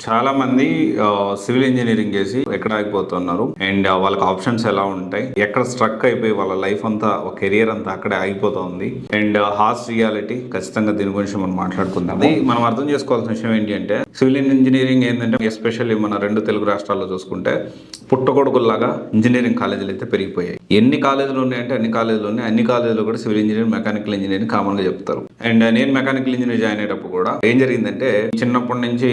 చాలా మంది civil engineering చేసి ఎక్కడ ఆగిపోతున్నారు అండ్ వాళ్ళకి ఆప్షన్స్ ఎలా ఉంటాయి, ఎక్కడ స్ట్రక్ అయిపోయి వాళ్ళ లైఫ్ అంతా కెరియర్ అంతా అక్కడే ఆగిపోతుంది. అండ్ హార్స్ రియాలిటీ ఖచ్చితంగా దీని గురించి మనం మాట్లాడుకుందాం. మనం అర్థం చేసుకోవాల్సిన విషయం ఏంటి అంటే సివిల్ ఇంజనీరింగ్ ఏంటంటే ఎస్పెషల్లీ మన రెండు తెలుగు రాష్ట్రాల్లో చూసుకుంటే పుట్టగొడుగుల్లాగా ఇంజనీరింగ్ కాలేజీలు అయితే పెరిగిపోయాయి. ఎన్ని కాలేజీలు ఉన్నాయంటే అన్ని కాలేజీలు ఉన్నాయి. అన్ని కాలేజీలు కూడా civil engineering, mechanical engineering common గా చెప్తారు. అండ్ నేను మెకానికల్ ఇంజనీర్ జాయిన్ అయ్యేటప్పుడు కూడా ఏం జరిగిందంటే చిన్నప్పటి నుంచి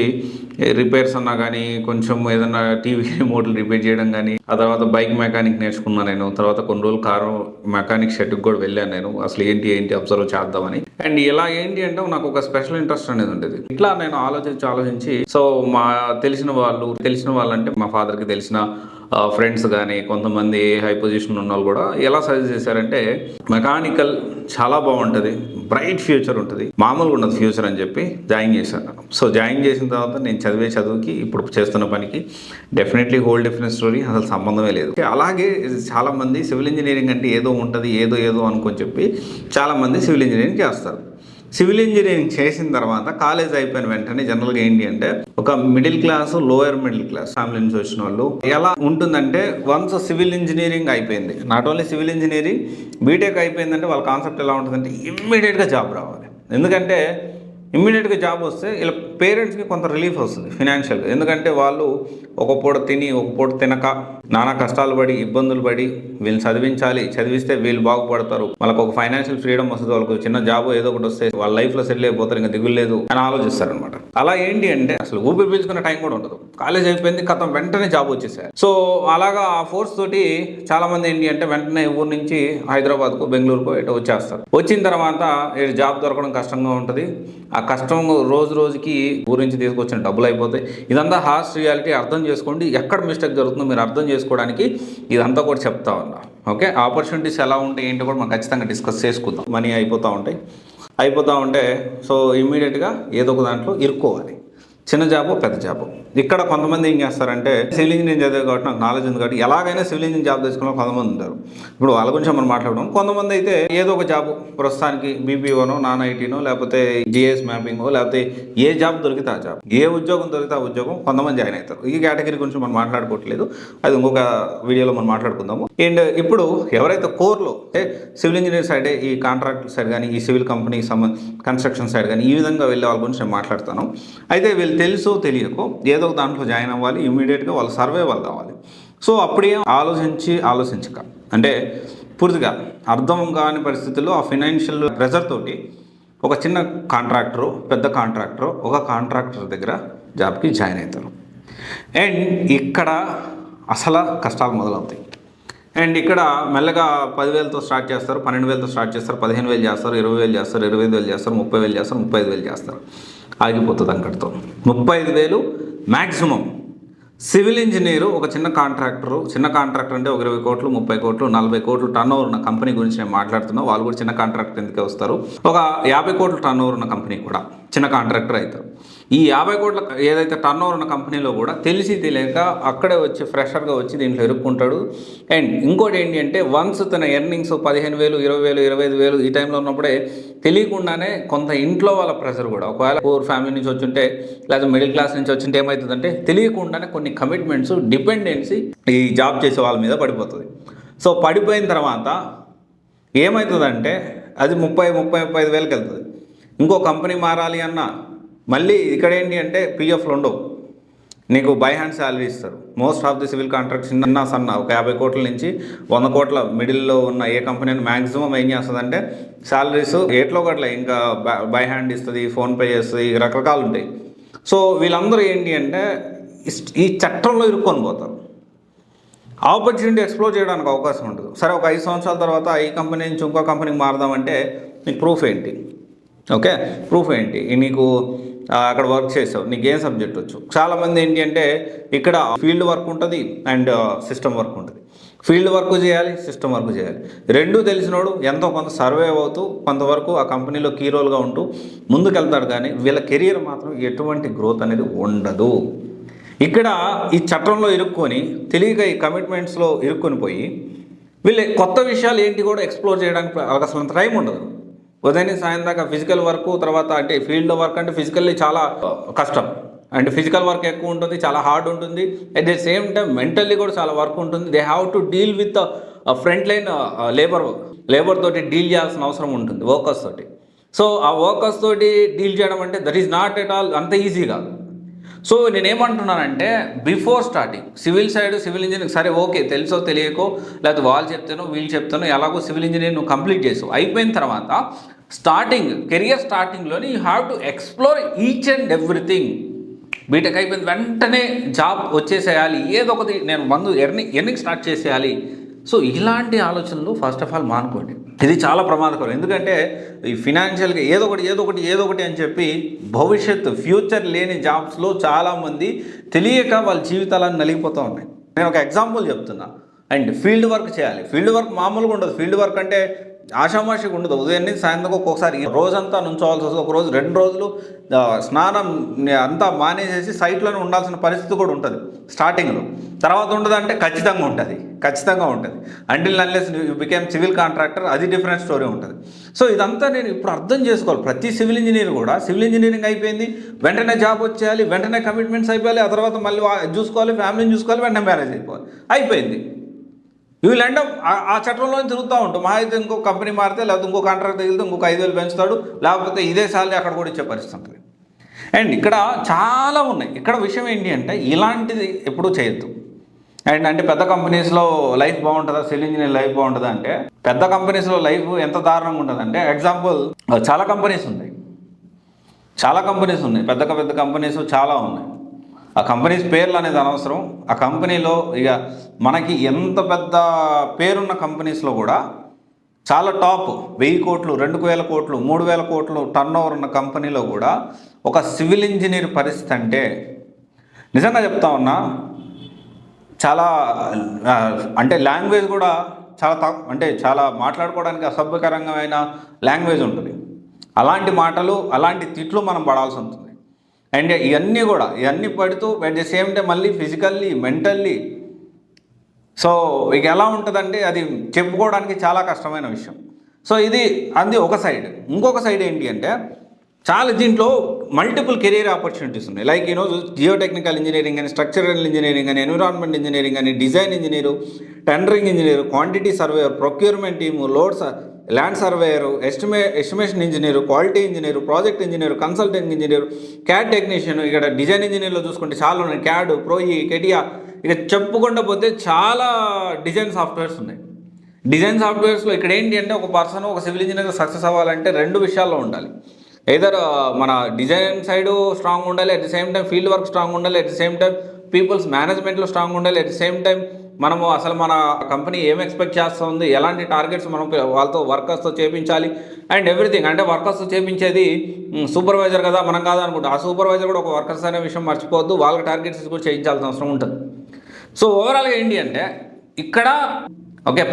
రిపేర్స్ అన్నా కానీ, కొంచెం ఏదైనా టీవీ రిమోట్లు రిపేర్ చేయడం కానీ, ఆ తర్వాత బైక్ మెకానిక్ నేర్చుకున్నాను నేను. తర్వాత కొన్ని రోజులు కారు మెకానిక్ షెడ్కి కూడా వెళ్ళాను నేను, అసలు ఏంటి అబ్జర్వ్ చేద్దామని. అండ్ ఇలా ఏంటి అంటే నాకు ఒక స్పెషల్ ఇంట్రెస్ట్ అనేది ఉండేది. ఇట్లా నేను ఆలోచించి సో మా తెలిసిన వాళ్ళు అంటే మా ఫాదర్కి తెలిసిన ఫ్రెండ్స్ కానీ, కొంతమంది హై పొజిషన్ ఉన్న వాళ్ళు కూడా ఎలా సజెస్ట్ చేశారంటే మెకానికల్ చాలా బాగుంటుంది, బ్రైట్ ఫ్యూచర్ ఉంటుంది, మామూలుగా ఉండదు ఫ్యూచర్ అని చెప్పి జాయిన్ చేశాను. సో జాయిన్ చేసిన తర్వాత నేను చదివే చదువుకి ఇప్పుడు చేస్తున్న పనికి డెఫినెట్లీ హోల్ డిఫరెంట్ స్టోరీ, అసలు సంబంధమే లేదు. అలాగే చాలామంది సివిల్ ఇంజనీరింగ్ అంటే ఏదో ఉంటుంది, ఏదో అనుకొని చెప్పి చాలామంది సివిల్ ఇంజనీరింగ్ చేస్తారు. సివిల్ ఇంజనీరింగ్ చేసిన తర్వాత కాలేజ్ అయిపోయిన వెంటనే జనరల్గా ఏంటి అంటే ఒక middle class, lower middle class family నుంచి వచ్చిన వాళ్ళు ఎలా ఉంటుందంటే వన్స్ సివిల్ ఇంజనీరింగ్ అయిపోయింది, not only civil engineering, BTech అయిపోయిందంటే వాళ్ళ కాన్సెప్ట్ ఎలా ఉంటుందంటే ఇమ్మీడియట్గా జాబ్ రావాలి. ఎందుకంటే ఇమ్మీడియట్గా జాబ్ వస్తే ఇలా పేరెంట్స్కి కొంత రిలీఫ్ వస్తుంది ఫినాన్షియల్గా. ఎందుకంటే వాళ్ళు ఒక పూట తిని ఒక పూట తినక నానా కష్టాలు పడి ఇబ్బందులు పడి వీళ్ళని చదివిస్తే వీళ్ళు బాగుపడతారు, వాళ్ళకి ఒక ఫైనాన్షియల్ ఫ్రీడమ్ వస్తుంది, వాళ్ళకు చిన్న జాబ్ ఏదో ఒకటి వస్తే వాళ్ళ లైఫ్లో సెటిల్ అయిపోతారు, ఇంకా దిగులు లేదు అని ఆలోచిస్తారనమాట. అలా ఏంటి అంటే అసలు ఊపిరి పీల్చుకునే టైం కూడా ఉండదు. కాలేజ్ అయిపోయింది, కథం వెంటనే జాబ్ వచ్చేసారు. సో అలాగా ఆ ఫోర్స్ తోటి చాలా మంది ఏంటి అంటే వెంటనే ఊరు నుంచి హైదరాబాద్కు, బెంగళూరుకు ఇటు వచ్చేస్తారు. వచ్చిన తర్వాత జాబ్ దొరకడం కష్టంగా ఉంటుంది. ఆ కష్టం రోజుకి ఊరి నుంచి తీసుకొచ్చిన డబ్బులు అయిపోతాయి. ఇదంతా హార్ష్ రియాలిటీ. అర్థం చేసుకోండి, ఎక్కడ మిస్టేక్ జరుగుతుందో మీరు అర్థం చేసుకోవడానికి ఇదంతా కూడా చెప్తా ఉన్నా. ఓకే, ఆపర్చునిటీస్ ఎలా ఉంటాయి ఏంటో కూడా మనం ఖచ్చితంగా డిస్కస్ చేసుకుందాం. మనీ అయిపోతూ ఉంటే సో ఇమ్మీడియట్గా ఏదో ఒక దాంట్లో ఇరుక్కోవాలి, చిన్న జాబో పెద్ద జాబో. ఇక్కడ కొంతమంది ఏం చేస్తారంటే సివిల్ ఇంజనీరింగ్ చదివే కాబట్టి నాకు నాలెడ్జ్ ఉంది కాబట్టి ఎలాగైనా సివిల్ ఇంజనీరింగ్ జాబ్ తెచ్చుకున్న కొంతమంది ఉంటారు. ఇప్పుడు వాళ్ళ గురించి మనం మాట్లాడడం. కొంతమంది అయితే ఏదో ఒక జాబ్ ప్రస్తుతానికి బీపీఓనో, నాన్ ఐటీనో, లేకపోతే జిఎస్ మ్యాపింగో, లేకపోతే ఏ జాబ్ దొరికితే ఆ జాబ్, ఏ ఉద్యోగం దొరికితే ఆ ఉద్యోగం కొంతమంది జాయిన్ అవుతారు. ఈ కేటగిరీ గురించి మనం మాట్లాడుకోవట్లేదు, అది ఇంకొక వీడియోలో మనం మాట్లాడుకుందాము. అండ్ ఇప్పుడు ఎవరైతే కోర్లో అంటే సివిల్ ఇంజనీర్ సైడే ఈ కాంట్రాక్ట్ సైడ్ కానీ, ఈ సివిల్ కంపెనీ కన్స్ట్రక్షన్ సైడ్ కానీ ఈ విధంగా వెళ్ళే వాళ్ళ గురించి నేను మాట్లాడతాను. అయితే వీళ్ళు తెలుసో తెలియకో ఏదో ఒక దాంట్లో జాయిన్ అవ్వాలి, ఇమ్మీడియట్గా వాళ్ళు సర్వైవల్ కావాలి. సో అప్పుడే ఆలోచించక అంటే పూర్తిగా అర్థం కాని పరిస్థితుల్లో ఆ ఫైనాన్షియల్ ప్రెజర్ తోటి ఒక చిన్న కాంట్రాక్టరు, పెద్ద కాంట్రాక్టరు ఒక కాంట్రాక్టర్ దగ్గర జాబ్కి జాయిన్ అవుతారు. అండ్ ఇక్కడ అసలు కష్టాలు మొదలవుతాయి. అండ్ ఇక్కడ మెల్లగా 10,000తో స్టార్ట్ చేస్తారు, 12,000తో స్టార్ట్ చేస్తారు, 15,000 చేస్తారు, 20,000 చేస్తారు, 25,000 చేస్తారు, 30,000 చేస్తారు, 35,000 చేస్తారు. ఆగిపోతుంది అంకటితో. 35,000 మ్యాక్సిమం. సివిల్ ఇంజనీరు ఒక చిన్న కాంట్రాక్టర్ అంటే ఒక 20 కోట్లు, 30 కోట్లు, 40 కోట్లు టర్న్ ఓవర్ ఉన్న కంపెనీ గురించి నేను మాట్లాడుతున్నా. వాళ్ళు కూడా చిన్న కాంట్రాక్టర్ ఎందుకే వస్తారు. ఒక 50 కోట్లు టర్న్ ఓవర్ ఉన్న కంపెనీ కూడా చిన్న కాంట్రాక్టర్ అవుతారు. ఈ 50 కోట్ల ఏదైతే టర్న్ ఓవర్ ఉన్న కంపెనీలో కూడా తెలియక అక్కడే వచ్చి ఫ్రెషర్గా వచ్చి దీంట్లో ఇరుక్కుంటాడు. అండ్ ఇంకోటి ఏంటి అంటే వన్స్ తన ఎర్నింగ్స్ 15,000, 20,000, 25,000 ఈ టైంలో ఉన్నప్పుడే తెలియకుండానే కొంత ఇంట్లో వాళ్ళ ప్రెషర్ కూడా, ఒకవేళ పూర్ ఫ్యామిలీ నుంచి వచ్చుంటే లేదా మిడిల్ క్లాస్ నుంచి వచ్చింటే ఏమవుతుందంటే తెలియకుండానే కొన్ని కమిట్మెంట్స్, డిపెండెన్సీ ఈ జాబ్ చేసే వాళ్ళ మీద పడిపోతుంది. సో పడిపోయిన తర్వాత ఏమవుతుందంటే అది 35,000కి వెళ్తుంది. ఇంకో కంపెనీ మారాలి అన్నా మళ్ళీ ఇక్కడ ఏంటి అంటే పిఎఫ్లు ఉండవు, నీకు బై హ్యాండ్ శాలరీ ఇస్తారు. Most of the civil contracts సన్న ఒక 50 కోట్ల నుంచి 100 కోట్ల మిడిల్లో ఉన్న ఏ కంపెనీ మ్యాక్సిమం ఏం చేస్తుందంటే శాలరీస్ ఏట్లో గట్ల ఇంకా బై హ్యాండ్ ఇస్తుంది, ఫోన్పే చేస్తుంది, రకరకాలు ఉంటాయి. సో వీళ్ళందరూ ఏంటి అంటే ఈ చట్టంలో ఇరుక్కొని పోతారు. ఆపర్చునిటీ ఎక్స్ప్లోర్ చేయడానికి అవకాశం ఉంటుంది. సరే ఒక 5 సంవత్సరాల తర్వాత ఈ కంపెనీ నుంచి ఇంకో కంపెనీకి మారదామంటే నీకు ప్రూఫ్ ఏంటి? ఓకే, ప్రూఫ్ ఏంటి? నీకు అక్కడ వర్క్ చేసావు, నీకు ఏం సబ్జెక్ట్ వచ్చు? చాలామంది ఏంటి అంటే ఇక్కడ ఫీల్డ్ వర్క్ ఉంటుంది అండ్ సిస్టమ్ వర్క్ ఉంటుంది. ఫీల్డ్ వర్క్ చేయాలి, సిస్టమ్ వర్క్ చేయాలి. రెండూ తెలిసినోడు ఎంతో కొంత సర్వైవ్ అవుతూ కొంతవరకు ఆ కంపెనీలో కీ రోల్గా ఉంటూ ముందుకెళ్తాడు. కానీ వీళ్ళ కెరియర్ మాత్రం ఎటువంటి గ్రోత్ అనేది ఉండదు. ఇక్కడ ఈ చట్టంలో ఇరుక్కొని తెలియక ఈ కమిట్మెంట్స్లో ఇరుక్కొని పోయి వీళ్ళు కొత్త విషయాలు ఏంటి కూడా ఎక్స్ప్లోర్ చేయడానికి అసలు టైం ఉండదు. ఉదయం సాయం దాకా ఫిజికల్ వర్క్, తర్వాత అంటే ఫీల్డ్ వర్క్ అంటే ఫిజికల్లీ చాలా కష్టం. అండ్ ఫిజికల్ వర్క్ ఎక్కువ ఉంటుంది, చాలా హార్డ్ ఉంటుంది. At the same time mentally కూడా చాలా వర్క్ ఉంటుంది. They have to deal with front line labour తోటి డీల్ చేయాల్సిన అవసరం ఉంటుంది, వర్కర్స్ తోటి. సో ఆ వర్కర్స్ తోటి డీల్ చేయడం అంటే that is not at all అంత ఈజీగా. సో నేనేమంటున్నానంటే బిఫోర్ స్టార్టింగ్ సివిల్ ఇంజనీరింగ్ సరే ఓకే, తెలుసో తెలియకో లేకపోతే వాళ్ళు చెప్తానో వీళ్ళు చెప్తానో ఎలాగో సివిల్ ఇంజనీరింగ్ నువ్వు కంప్లీట్ చేసావు, అయిపోయిన తర్వాత కెరియర్ స్టార్టింగ్లోని you have to explore each and everything. B Tech అయిపోయిన వెంటనే జాబ్ వచ్చేసేయాలి, ఏదో ఒకటి నేను ముందు ఎర్నింగ్ స్టార్ట్ చేసేయాలి. సో ఇలాంటి ఆలోచనలు ఫస్ట్ ఆఫ్ ఆల్ మానుకోండి. ఇది చాలా ప్రమాదకరం. ఎందుకంటే ఈ ఫినాన్షియల్గా ఏదో ఒకటి అని చెప్పి ఫ్యూచర్ లేని జాబ్స్లో చాలామంది తెలియక వాళ్ళ జీవితాలను నలిగిపోతూ ఉన్నాయి. నేను ఒక ఎగ్జాంపుల్ చెప్తున్నా. అండ్ ఫీల్డ్ వర్క్ చేయాలి. ఫీల్డ్ వర్క్ మామూలుగా ఉండదు. ఫీల్డ్ వర్క్ అంటే ఆషామాషిగా ఉండదు. ఉదయం నుంచి సాయంత్రం ఒక్కొక్కసారి రోజంతా నుంచోవాల్సి వస్తుంది. ఒక రోజు 2 రోజులు స్నానం అంతా మానేసేసి సైట్లోనే ఉండాల్సిన పరిస్థితి కూడా ఉంటుంది స్టార్టింగ్లో. తర్వాత ఉండదంటే ఖచ్చితంగా ఉంటుంది until unless you became civil contractor, అది డిఫరెంట్ స్టోరీ ఉంటుంది. సో ఇదంతా నేను ఇప్పుడు అర్థం చేసుకోవాలి. ప్రతి సివిల్ ఇంజనీర్ కూడా సివిల్ ఇంజనీరింగ్ అయిపోయింది వెంటనే జాబ్ వచ్చేయాలి, వెంటనే కమిట్మెంట్స్ అయిపోయాలి, ఆ తర్వాత మళ్ళీ చూసుకోవాలి, ఫ్యామిలీని చూసుకోవాలి, వెంటనే మ్యారేజ్ అయిపోయింది. యూ విల్ ఎండ్ అప్ ఆ చట్టంలో తిరుగుతూ ఉంటాం. మా అయితే ఇంకో కంపెనీ మారితే లేకపోతే ఇంకో కాంట్రాక్ట్ తగిలితే ఇంకొక 5,000 పెంచుతాడు, లేకపోతే ఇదే సాలరీ అక్కడ కూడా ఇచ్చే పరిస్థితి ఉంటుంది. అండ్ ఇక్కడ చాలా ఉన్నాయి. ఇక్కడ విషయం ఏంటి అంటే ఇలాంటిది ఎప్పుడూ చేయొద్దు. అండ్ అంటే పెద్ద కంపెనీస్లో లైఫ్ బాగుంటుందా, సివిల్ ఇంజనీర్ లైఫ్ బాగుంటుందా అంటే పెద్ద కంపెనీస్లో లైఫ్ ఎంత దారుణంగా ఉంటుందంటే ఎగ్జాంపుల్ చాలా కంపెనీస్ ఉన్నాయి, పెద్ద కంపెనీస్ చాలా ఉన్నాయి. ఆ కంపెనీస్ పేర్లు అనేది అనవసరం. ఆ కంపెనీలో ఇక మనకి ఎంత పెద్ద పేరున్న కంపెనీస్లో కూడా చాలా టాప్ 1000 కోట్లు, 2,000 కోట్లు, 3,000 కోట్లు టర్న్ ఓవర్ ఉన్న కంపెనీలో కూడా ఒక సివిల్ ఇంజనీర్ పరిస్థితి అంటే నిజంగా చెప్తా ఉన్నా చాలా అంటే లాంగ్వేజ్ కూడా చాలా మాట్లాడుకోవడానికి అసభ్యకరమైన లాంగ్వేజ్ ఉంటుంది. అలాంటి మాటలు, అలాంటి తిట్లు మనం పడాల్సి ఉంటుంది. అండ్ ఇవన్నీ పడుతూ అట్ ది సేమ్ టైం మళ్ళీ ఫిజికల్లీ, మెంటల్లీ. సో ఇక ఎలా ఉంటుందంటే అది చెప్పుకోవడానికి చాలా కష్టమైన విషయం. సో అది ఒక సైడ్. ఇంకొక సైడ్ ఏంటి అంటే చాలా దీంట్లో మల్టిపుల్ కెరీర్ ఆపర్చునిటీస్ ఉన్నాయి. లైక్ జియోటెక్నికల్ ఇంజనీరింగ్ అని, స్ట్రక్చరల్ ఇంజనీరింగ్ అని, ఎన్విరాన్మెంట్ ఇంజనీరింగ్ అని, design engineer, tendering engineer, quantity surveyor, procurement team, land surveyor, estimation engineer, quality engineer, project engineer, consultant engineer, CAD technician. ఇక్కడ design ఇంజనీర్లో చూసుకుంటే చాలా ఉన్నాయి. CAD, ప్రోయి, కెటియా, ఇక చెప్పుకుంటూ పోతే చాలా డిజైన్ సాఫ్ట్వేర్స్ ఉన్నాయి. డిజైన్ సాఫ్ట్వేర్స్లో ఇక్కడ ఏంటి అంటే ఒక సివిల్ ఇంజనీర్ సక్సెస్ అవ్వాలంటే 2 విషయాల్లో ఉండాలి. ఏదర్ మన డిజైన్ సైడు స్ట్రాంగ్ ఉండాలి, at the same time field work strong ఉండాలి, at the same time peoples మేనేజ్మెంట్లో స్ట్రాంగ్ ఉండాలి, అట్ ది సేమ్ టైం మనము అసలు మన కంపెనీ ఏం ఎక్స్పెక్ట్ చేస్తుంది, ఎలాంటి టార్గెట్స్ మనం వాళ్ళతో వర్కర్స్తో చేయించాలి అండ్ ఎవ్రీథింగ్. అంటే వర్కర్స్తో చేయించేది సూపర్వైజర్ కదా, మనం కాదు అనుకుంటా. ఆ సూపర్వైజర్ కూడా ఒక వర్కర్స్ అనే విషయం మర్చిపోవద్దు, వాళ్ళకి టార్గెట్స్ కూడా చేయించాల్సిన అవసరం ఉంటుంది. సో ఓవరాల్గా ఏంటి అంటే ఇక్కడ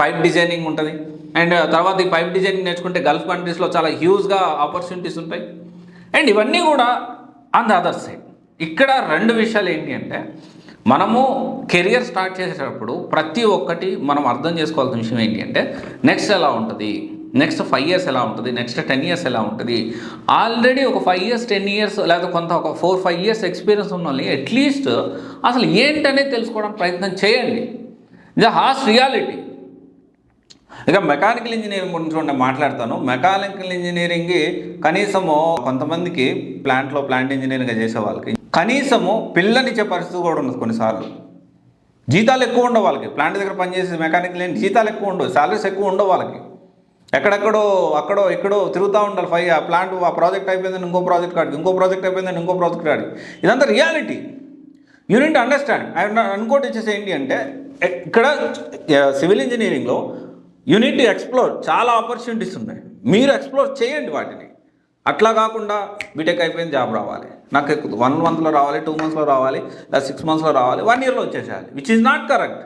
పైప్ డిజైనింగ్ ఉంటుంది. అండ్ తర్వాత ఈ పైప్ డిజైనింగ్ నేర్చుకుంటే గల్ఫ్ కంట్రీస్లో చాలా హ్యూజ్గా ఆపర్చునిటీస్ ఉంటాయి. అండ్ ఇవన్నీ కూడా ఆన్ ద అదర్ సైడ్. ఇక్కడ 2 విషయాలు ఏంటి అంటే మనము కెరియర్ స్టార్ట్ చేసేటప్పుడు ప్రతి ఒక్కటి మనం అర్థం చేసుకోవాల్సిన విషయం ఏంటి అంటే నెక్స్ట్ ఎలా ఉంటుంది, నెక్స్ట్ 5 years ఎలా ఉంటుంది, నెక్స్ట్ 10 years ఎలా ఉంటుంది. ఆల్రెడీ ఒక 5 years 10 years లేకపోతే ఒక 4-5 years ఎక్స్పీరియన్స్ ఉన్న వాళ్ళని అట్లీస్ట్ అసలు ఏంటనేది తెలుసుకోవడానికి ప్రయత్నం చేయండి. ఇది హార్ష్ రియాలిటీ. ఇక మెకానికల్ ఇంజనీరింగ్ గురించి మాట్లాడతాను. మెకానికల్ ఇంజనీరింగ్ కనీసము కొంతమందికి ప్లాంట్ ఇంజనీరింగ్గా చేసే వాళ్ళకి కనీసము పిల్లనిచ్చే పరిస్థితి కూడా ఉండదు. కొన్నిసార్లు జీతాలు ఎక్కువ ఉండవు వాళ్ళకి. ప్లాంట్ దగ్గర పనిచేసే మెకానికల్ జీతాలు ఎక్కువ ఉండవు, శాలరీస్ ఎక్కువ ఉండవు వాళ్ళకి. అక్కడో ఇక్కడో తిరుగుతూ ఉండాలి. ఆ ప్రాజెక్ట్ అయిపోయిందని ఇంకో ప్రాజెక్ట్ కాడికి, ఇంకో ప్రాజెక్ట్ అయిపోయిందని ఇంకో ప్రాజెక్ట్ కాడికి. ఇదంతా reality. You need to understand. అనుకోటి వచ్చేసి ఏంటి అంటే ఇక్కడ సివిల్ ఇంజనీరింగ్లో యూ నీడ్ టు ఎక్స్ప్లోర్. చాలా ఆపర్చునిటీస్ ఉన్నాయి, మీరు ఎక్స్ప్లోర్ చేయండి వాటిని. అట్లా కాకుండా బీటెక్ అయిపోయింది జాబ్ రావాలి, నాకు 1 monthలో రావాలి, 2 monthsలో రావాలి, 6 monthsలో రావాలి, 1 yearలో వచ్చేసేయాలి, విచ్ ఈజ్ నాట్ కరెక్ట్.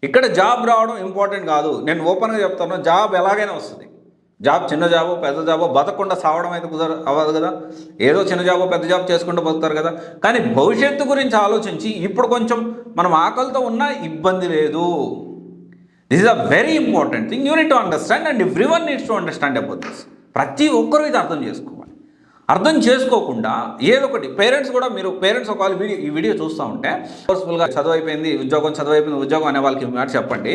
ఇక్కడ జాబ్ రావడం ఇంపార్టెంట్ కాదు. నేను ఓపెన్గా చెప్తాను, జాబ్ ఎలాగైనా వస్తుంది. జాబ్ చిన్న జాబో పెద్ద జాబో బతకుండా సావడం అయితే అవ్వదు కదా. ఏదో చిన్న జాబో పెద్ద జాబ్ చేసుకుంటూ బతుకుతారు కదా. కానీ భవిష్యత్తు గురించి ఆలోచించి ఇప్పుడు కొంచెం మనం ఆకలితో ఉన్నా ఇబ్బంది లేదు. This is a very important thing. You need to understand and everyone needs to understand about this. ప్రతి ఒక్కరూ ఇది అర్థం చేసుకోవాలి. అర్థం చేసుకోకుండా ఏదో ఒకటి పేరెంట్స్ కూడా, మీరు పేరెంట్స్ ఒకవేళ ఈ వీడియో చూస్తూ ఉంటే ఫోర్స్ఫుల్గా చదువు అయిపోయింది ఉద్యోగం అనే వాళ్ళకి మాట చెప్పండి.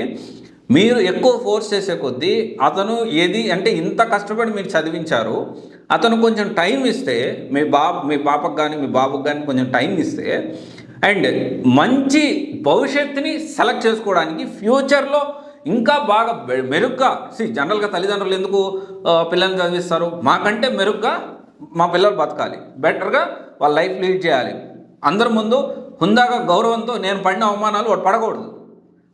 మీరు ఎక్కువ ఫోర్స్ చేసే కొద్దీ అతను ఏది అంటే ఇంత కష్టపడి మీరు చదివించారు, అతను కొంచెం టైం ఇస్తే మీ పాపకు కానీ మీ బాబుకు కానీ కొంచెం టైం ఇస్తే అండ్ మంచి భవిష్యత్తుని సెలెక్ట్ చేసుకోవడానికి ఫ్యూచర్లో ఇంకా బాగా మెరుగ్గా జనరల్గా తల్లిదండ్రులు ఎందుకు పిల్లల్ని చదివిస్తారు, మాకంటే మెరుగ్గా మా పిల్లలు బతకాలి, బెటర్గా వాళ్ళ లైఫ్ లీడ్ చేయాలి, అందరి ముందు హుందాగా గౌరవంతో నేను పడిన అవమానాలు వాడు పడకూడదు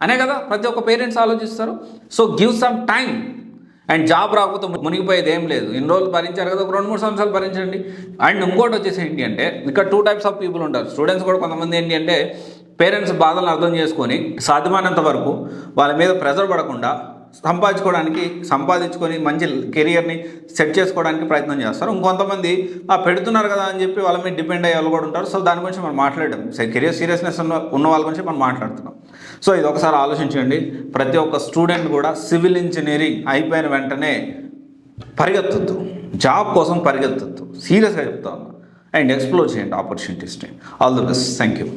అనే కదా ప్రతి ఒక్క పేరెంట్స్ ఆలోచిస్తారు. So give some time. And job రాకపోతే మునిగిపోయేది ఏం లేదు, ఇన్ని రోజులు భరించారు కదా, ఒక 2-3 సంవత్సరాలు భరించండి. అండ్ ఇంకోటి వచ్చేసి ఏంటి అంటే ఇక్కడ 2 types ఆఫ్ పీపుల్ ఉంటారు. స్టూడెంట్స్ కూడా కొంతమంది ఏంటి అంటే పేరెంట్స్ బాధలను అర్థం చేసుకొని సాధ్యమైనంత వరకు వాళ్ళ మీద ప్రెజర్ పడకుండా సంపాదించుకొని మంచి కెరియర్ని సెట్ చేసుకోవడానికి ప్రయత్నం చేస్తారు. ఇంకొంతమంది పెడుతున్నారు కదా అని చెప్పి వాళ్ళ మీద డిపెండ్ అయ్యే వాళ్ళు కూడా ఉంటారు. సో దాని గురించి మనం మాట్లాడడం, కెరియర్ సీరియస్నెస్ ఉన్న వాళ్ళ గురించి మనం మాట్లాడుతున్నాం. సో ఇది ఒకసారి ఆలోచించండి. ప్రతి ఒక్క స్టూడెంట్ కూడా సివిల్ ఇంజనీరింగ్ అయిపోయిన వెంటనే పరిగెత్తొద్దు, జాబ్ కోసం పరిగెత్తొద్దు, సీరియస్గా చెప్తా ఉన్నా. అండ్ ఎక్స్ప్లోర్ చేయండి ఆపర్చునిటీస్ని. All the best. Thank you.